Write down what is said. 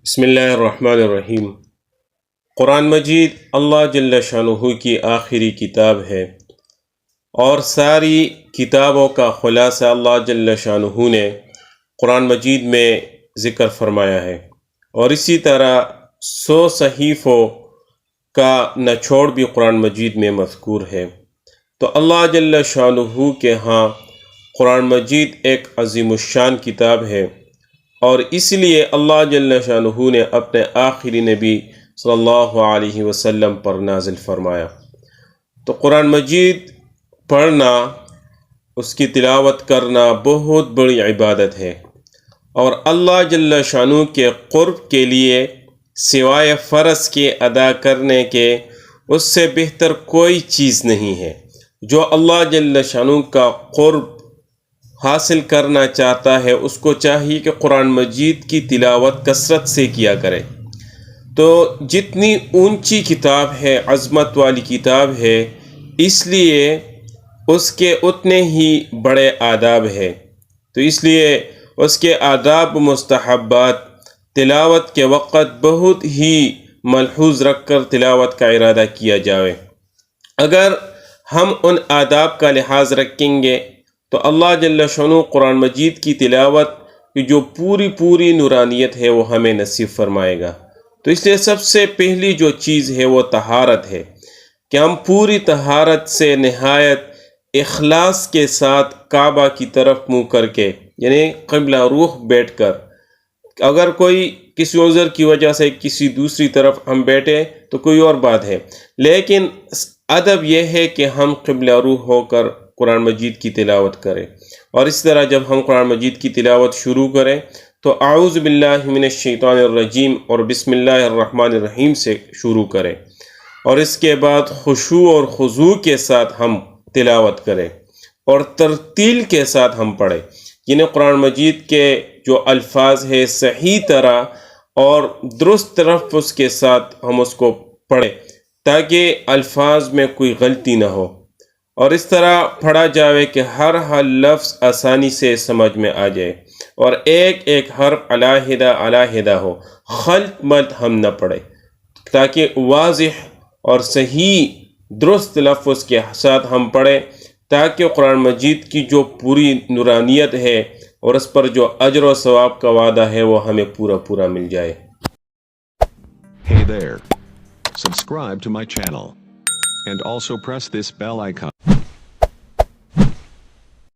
بسم اللہ الرحمن الرحیم۔ قرآن مجید اللہ جل شانہ کی آخری کتاب ہے اور ساری کتابوں کا خلاصہ اللہ جل شانہ نے قرآن مجید میں ذکر فرمایا ہے، اور اسی طرح 100 صحیفوں کا نچوڑ بھی قرآن مجید میں مذکور ہے۔ تو اللہ جل شانہ کے ہاں قرآن مجید ایک عظیم الشان کتاب ہے، اور اس لیے اللہ جل شانہ نے اپنے آخری نبی صلی اللہ علیہ وسلم پر نازل فرمایا۔ تو قرآن مجید پڑھنا، اس کی تلاوت کرنا بہت بڑی عبادت ہے، اور اللہ جل شانہ کے قرب کے لیے سوائے فرض کے ادا کرنے کے اس سے بہتر کوئی چیز نہیں ہے۔ جو اللہ جل شانہ کا قرب حاصل کرنا چاہتا ہے اس کو چاہیے کہ قرآن مجید کی تلاوت کثرت سے کیا کرے۔ تو جتنی اونچی کتاب ہے، عظمت والی کتاب ہے، اس لیے اس کے اتنے ہی بڑے آداب ہے۔ تو اس لیے اس کے آداب و مستحبات تلاوت کے وقت بہت ہی ملحوظ رکھ کر تلاوت کا ارادہ کیا جائے۔ اگر ہم ان آداب کا لحاظ رکھیں گے تو اللہ جل شانہ قرآن مجید کی تلاوت کی جو پوری نورانیت ہے وہ ہمیں نصیب فرمائے گا۔ تو اس لیے سب سے پہلی جو چیز ہے وہ طہارت ہے، کہ ہم پوری طہارت سے نہایت اخلاص کے ساتھ کعبہ کی طرف منہ کر کے، یعنی قبلہ رخ بیٹھ کر، اگر کوئی کسی عذر کی وجہ سے کسی دوسری طرف ہم بیٹھے تو کوئی اور بات ہے، لیکن ادب یہ ہے کہ ہم قبلہ رخ ہو کر قرآن مجید کی تلاوت کریں۔ اور اس طرح جب ہم قرآن مجید کی تلاوت شروع کریں تو اعوذ باللہ من الشیطان الرجیم اور بسم اللہ الرحمن الرحیم سے شروع کریں، اور اس کے بعد خشوع اور خضوع کے ساتھ ہم تلاوت کریں اور ترتیل کے ساتھ ہم پڑھیں، یعنی قرآن مجید کے جو الفاظ ہے صحیح طرح اور درست تلفظ کے ساتھ ہم اس کو پڑھیں تاکہ الفاظ میں کوئی غلطی نہ ہو، اور اس طرح پڑھا جاوے کہ ہر لفظ آسانی سے سمجھ میں آ جائے اور ایک حرف علیحدہ ہو، خلط ملط ہم نہ پڑھیں، تاکہ واضح اور صحیح درست لفظ کے ساتھ ہم پڑھیں، تاکہ قرآن مجید کی جو پوری نورانیت ہے اور اس پر جو اجر و ثواب کا وعدہ ہے وہ ہمیں پورا مل جائے۔ Hey there. Subscribe to my channel and also press this bell icon.